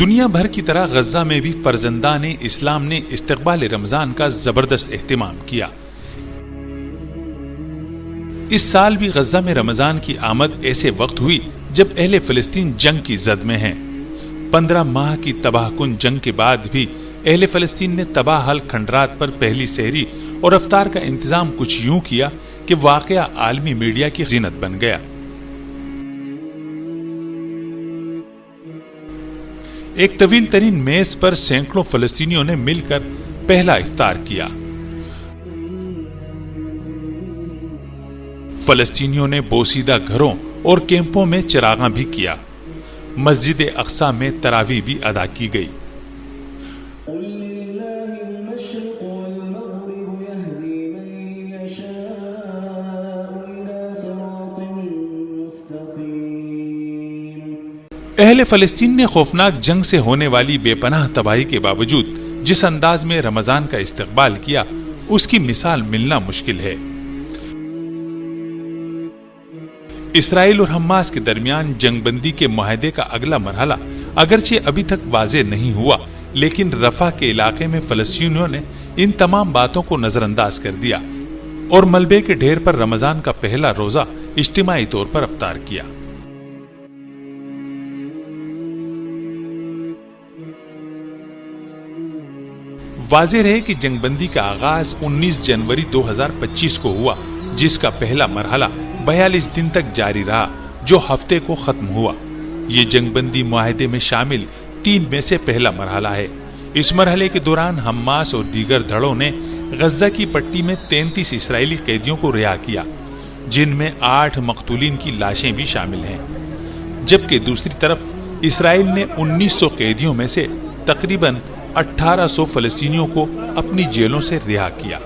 دنیا بھر کی طرح غزہ میں بھی فرزندان اسلام نے استقبال رمضان کا زبردست اہتمام کیا۔ اس سال بھی غزہ میں رمضان کی آمد ایسے وقت ہوئی جب اہل فلسطین جنگ کی زد میں ہیں۔ 15 ماہ کی تباہ کن جنگ کے بعد بھی اہل فلسطین نے تباہ حال کھنڈرات پر پہلی سحری اور افطار کا انتظام کچھ یوں کیا کہ واقعہ عالمی میڈیا کی زینت بن گیا۔ ایک طویل ترین میز پر سینکڑوں فلسطینیوں نے مل کر پہلا افطار کیا۔ فلسطینیوں نے بوسیدہ گھروں اور کیمپوں میں چراغاں بھی کیا۔ مسجد اقصی میں تراویح بھی ادا کی گئی۔ اہل فلسطین نے خوفناک جنگ سے ہونے والی بے پناہ تباہی کے باوجود جس انداز میں رمضان کا استقبال کیا اس کی مثال ملنا مشکل ہے۔ اسرائیل اور حماس کے درمیان جنگ بندی کے معاہدے کا اگلا مرحلہ اگرچہ ابھی تک واضح نہیں ہوا، لیکن رفح کے علاقے میں فلسطینیوں نے ان تمام باتوں کو نظر انداز کر دیا اور ملبے کے ڈھیر پر رمضان کا پہلا روزہ اجتماعی طور پر افطار کیا۔ واضح رہے کہ جنگ بندی کا آغاز 19 جنوری 2025 کو ہوا، جس کا پہلا مرحلہ 42 دن تک جاری رہا، جو ہفتے کو ختم ہوا۔ یہ جنگ بندی معاہدے میں شامل 3 میں سے پہلا مرحلہ ہے۔ اس مرحلے کے دوران حماس اور دیگر دھڑوں نے غزہ کی پٹی میں 33 اسرائیلی قیدیوں کو رہا کیا، جن میں 8 مقتولین کی لاشیں بھی شامل ہیں، جبکہ دوسری طرف اسرائیل نے 1900 قیدیوں میں سے تقریباً 1800 فلسطینیوں کو اپنی جیلوں سے رہا کیا۔